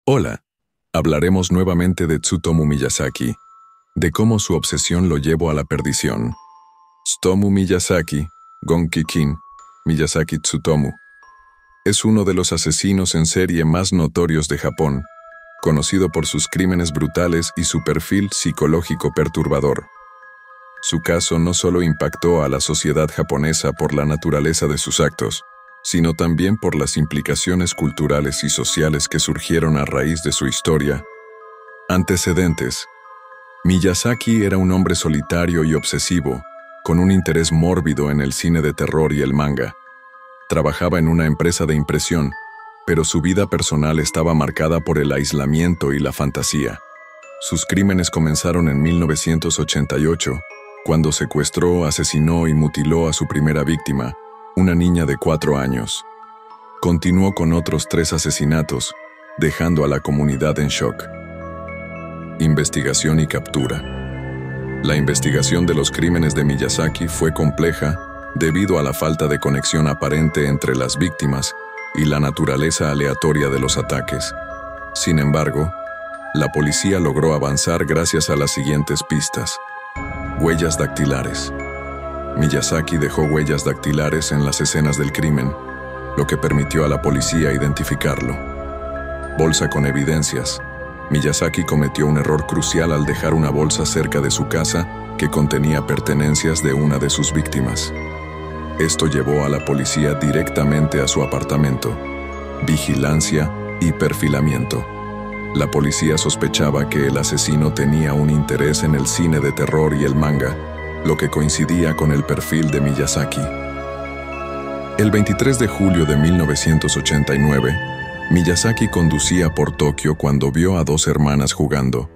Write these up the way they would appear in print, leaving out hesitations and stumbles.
Hola, hablaremos nuevamente de Tsutomu Miyazaki, de cómo su obsesión lo llevó a la perdición. Tsutomu Miyazaki, Gon-ki-kin, Miyazaki Tsutomu, es uno de los asesinos en serie más notorios de Japón, conocido por sus crímenes brutales y su perfil psicológico perturbador. Su caso no solo impactó a la sociedad japonesa por la naturaleza de sus actos, sino también por las implicaciones culturales y sociales que surgieron a raíz de su historia. Antecedentes. Miyazaki era un hombre solitario y obsesivo, con un interés mórbido en el cine de terror y el manga. Trabajaba en una empresa de impresión, pero su vida personal estaba marcada por el aislamiento y la fantasía. Sus crímenes comenzaron en 1988, cuando secuestró, asesinó y mutiló a su primera víctima, una niña de 4 años. Continuó con otros 3 asesinatos, dejando a la comunidad en shock. Investigación y captura. La investigación de los crímenes de Miyazaki fue compleja debido a la falta de conexión aparente entre las víctimas y la naturaleza aleatoria de los ataques. Sin embargo, la policía logró avanzar gracias a las siguientes pistas. Huellas dactilares. Miyazaki dejó huellas dactilares en las escenas del crimen, lo que permitió a la policía identificarlo. Bolsa con evidencias. Miyazaki cometió un error crucial al dejar una bolsa cerca de su casa que contenía pertenencias de una de sus víctimas. Esto llevó a la policía directamente a su apartamento. Vigilancia y perfilamiento. La policía sospechaba que el asesino tenía un interés en el cine de terror y el manga, lo que coincidía con el perfil de Miyazaki. El 23 de julio de 1989, Miyazaki conducía por Tokio cuando vio a 2 hermanas jugando.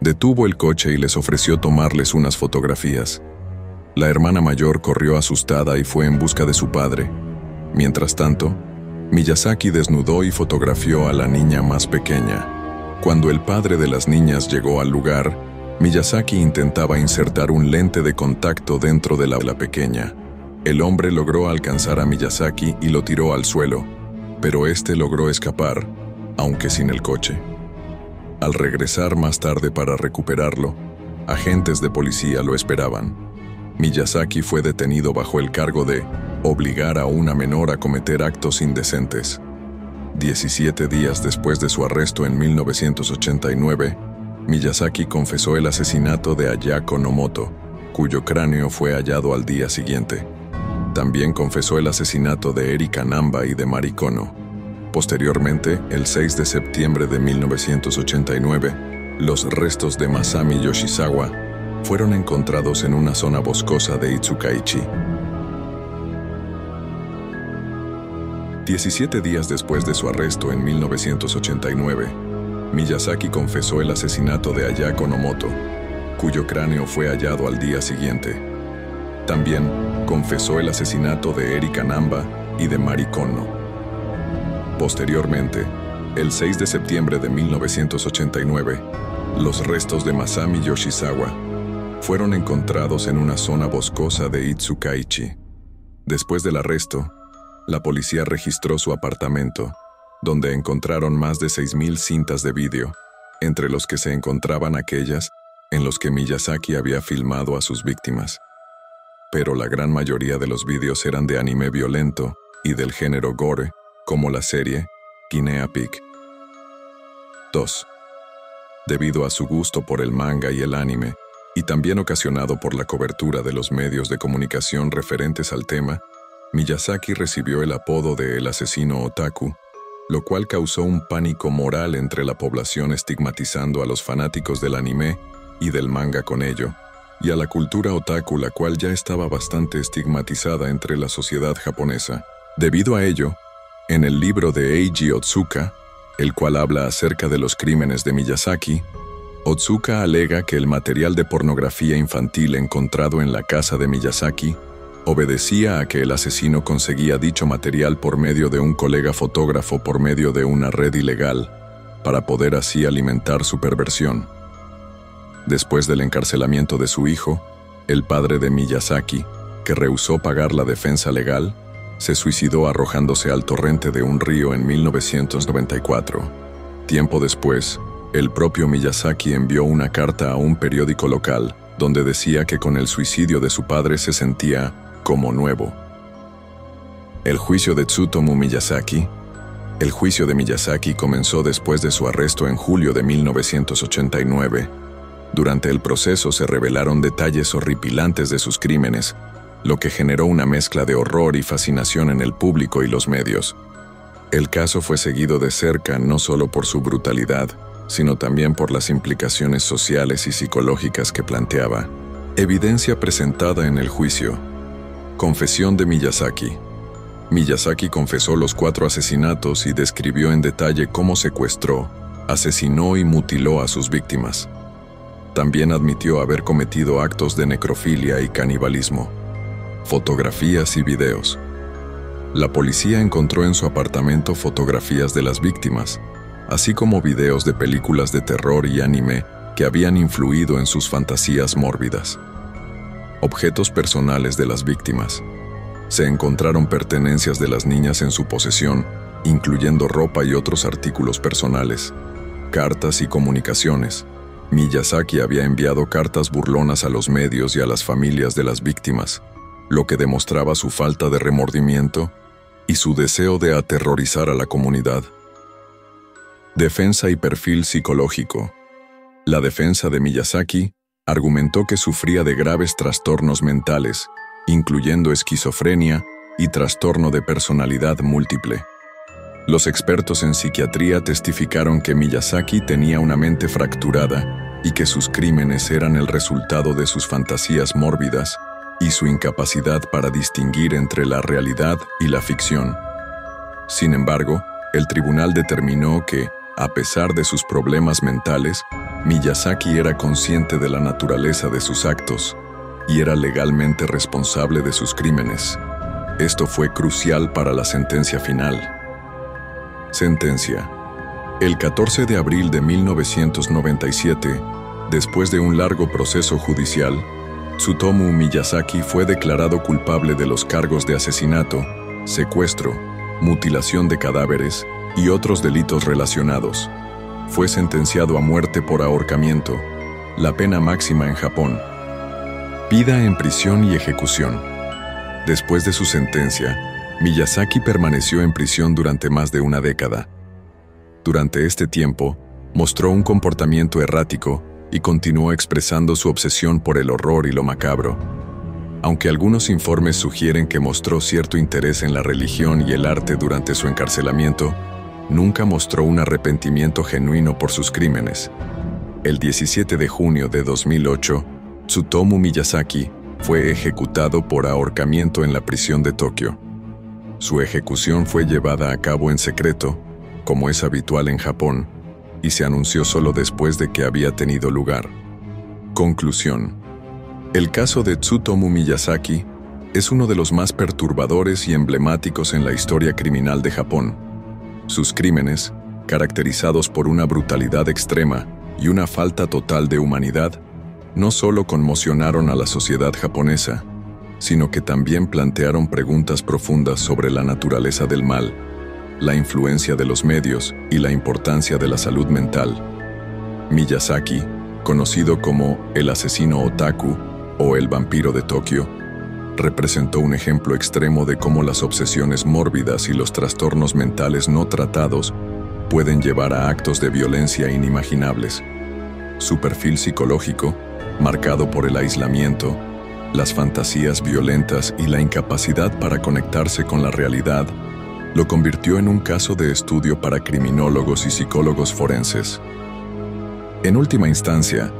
Detuvo el coche y les ofreció tomarles unas fotografías. La hermana mayor corrió asustada y fue en busca de su padre. Mientras tanto, Miyazaki desnudó y fotografió a la niña más pequeña. Cuando el padre de las niñas llegó al lugar, Miyazaki intentaba insertar un lente de contacto dentro de la pequeña. El hombre logró alcanzar a Miyazaki y lo tiró al suelo, pero este logró escapar, aunque sin el coche. Al regresar más tarde para recuperarlo, agentes de policía lo esperaban. Miyazaki fue detenido bajo el cargo de obligar a una menor a cometer actos indecentes. 17 días después de su arresto en 1989, Miyazaki confesó el asesinato de Ayako Nomoto, cuyo cráneo fue hallado al día siguiente. También confesó el asesinato de Eri Kanamba y de Mari Kono. Posteriormente, el 6 de septiembre de 1989, los restos de Masami Yoshizawa fueron encontrados en una zona boscosa de Itsukaichi. 17 días después de su arresto en 1989, Miyazaki confesó el asesinato de Ayako Nomoto, cuyo cráneo fue hallado al día siguiente. También confesó el asesinato de Eri Kanamba y de Mari Kono. Posteriormente, el 6 de septiembre de 1989, los restos de Masami Yoshizawa fueron encontrados en una zona boscosa de Itsukaichi. Después del arresto, la policía registró su apartamento, donde encontraron más de 6,000 cintas de vídeo, entre los que se encontraban aquellas en los que Miyazaki había filmado a sus víctimas. Pero la gran mayoría de los vídeos eran de anime violento y del género gore, como la serie Guinea Pig. 2. Debido a su gusto por el manga y el anime, y también ocasionado por la cobertura de los medios de comunicación referentes al tema, Miyazaki recibió el apodo de el asesino otaku, lo cual causó un pánico moral entre la población, estigmatizando a los fanáticos del anime y del manga con ello, y a la cultura otaku, la cual ya estaba bastante estigmatizada entre la sociedad japonesa. Debido a ello, en el libro de Eiji Otsuka, el cual habla acerca de los crímenes de Miyazaki, Otsuka alega que el material de pornografía infantil encontrado en la casa de Miyazaki obedecía a que el asesino conseguía dicho material por medio de un colega fotógrafo por medio de una red ilegal, para poder así alimentar su perversión. Después del encarcelamiento de su hijo, el padre de Miyazaki, que rehusó pagar la defensa legal, se suicidó arrojándose al torrente de un río en 1994. Tiempo después, el propio Miyazaki envió una carta a un periódico local donde decía que con el suicidio de su padre se sentía como nuevo. El juicio de Tsutomu Miyazaki. El juicio de Miyazaki comenzó después de su arresto en julio de 1989. Durante el proceso se revelaron detalles horripilantes de sus crímenes, lo que generó una mezcla de horror y fascinación en el público y los medios. El caso fue seguido de cerca no solo por su brutalidad, sino también por las implicaciones sociales y psicológicas que planteaba. Evidencia presentada en el juicio. Confesión de Miyazaki. Miyazaki confesó los 4 asesinatos y describió en detalle cómo secuestró, asesinó y mutiló a sus víctimas. También admitió haber cometido actos de necrofilia y canibalismo. Fotografías y videos. La policía encontró en su apartamento fotografías de las víctimas, así como videos de películas de terror y anime que habían influido en sus fantasías mórbidas. Objetos personales de las víctimas. Se encontraron pertenencias de las niñas en su posesión, incluyendo ropa y otros artículos personales, cartas y comunicaciones. Miyazaki había enviado cartas burlonas a los medios y a las familias de las víctimas, lo que demostraba su falta de remordimiento y su deseo de aterrorizar a la comunidad. Defensa y perfil psicológico. La defensa de Miyazaki argumentó que sufría de graves trastornos mentales, incluyendo esquizofrenia y trastorno de personalidad múltiple. Los expertos en psiquiatría testificaron que Miyazaki tenía una mente fracturada y que sus crímenes eran el resultado de sus fantasías mórbidas y su incapacidad para distinguir entre la realidad y la ficción. Sin embargo, el tribunal determinó que, a pesar de sus problemas mentales, Miyazaki era consciente de la naturaleza de sus actos y era legalmente responsable de sus crímenes. Esto fue crucial para la sentencia final. Sentencia. El 14 de abril de 1997, después de un largo proceso judicial, Tsutomu Miyazaki fue declarado culpable de los cargos de asesinato, secuestro, mutilación de cadáveres y otros delitos relacionados. Fue sentenciado a muerte por ahorcamiento, la pena máxima en Japón. Vida en prisión y ejecución. Después de su sentencia, Miyazaki permaneció en prisión durante más de una década. Durante este tiempo, mostró un comportamiento errático y continuó expresando su obsesión por el horror y lo macabro. Aunque algunos informes sugieren que mostró cierto interés en la religión y el arte durante su encarcelamiento, nunca mostró un arrepentimiento genuino por sus crímenes. El 17 de junio de 2008, Tsutomu Miyazaki fue ejecutado por ahorcamiento en la prisión de Tokio. Su ejecución fue llevada a cabo en secreto, como es habitual en Japón, y se anunció solo después de que había tenido lugar. Conclusión. El caso de Tsutomu Miyazaki es uno de los más perturbadores y emblemáticos en la historia criminal de Japón. Sus crímenes, caracterizados por una brutalidad extrema y una falta total de humanidad, no solo conmocionaron a la sociedad japonesa, sino que también plantearon preguntas profundas sobre la naturaleza del mal, la influencia de los medios y la importancia de la salud mental. Miyazaki, conocido como el asesino otaku o el vampiro de Tokio, representó un ejemplo extremo de cómo las obsesiones mórbidas y los trastornos mentales no tratados pueden llevar a actos de violencia inimaginables. Su perfil psicológico, marcado por el aislamiento, las fantasías violentas y la incapacidad para conectarse con la realidad, lo convirtió en un caso de estudio para criminólogos y psicólogos forenses. En última instancia,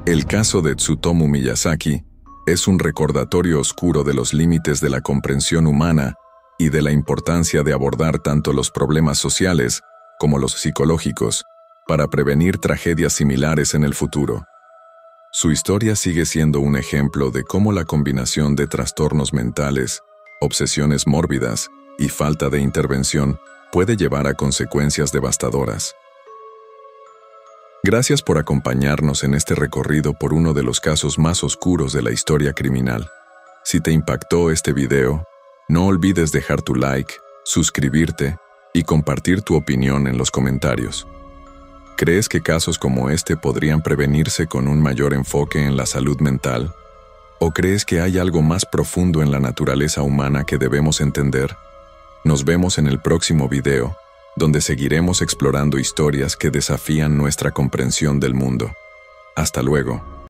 el caso de Tsutomu Miyazaki es un recordatorio oscuro de los límites de la comprensión humana y de la importancia de abordar tanto los problemas sociales como los psicológicos para prevenir tragedias similares en el futuro. Su historia sigue siendo un ejemplo de cómo la combinación de trastornos mentales, obsesiones mórbidas y falta de intervención puede llevar a consecuencias devastadoras. Gracias por acompañarnos en este recorrido por uno de los casos más oscuros de la historia criminal. Si te impactó este video, no olvides dejar tu like, suscribirte y compartir tu opinión en los comentarios. ¿Crees que casos como este podrían prevenirse con un mayor enfoque en la salud mental? ¿O crees que hay algo más profundo en la naturaleza humana que debemos entender? Nos vemos en el próximo video, donde seguiremos explorando historias que desafían nuestra comprensión del mundo. Hasta luego.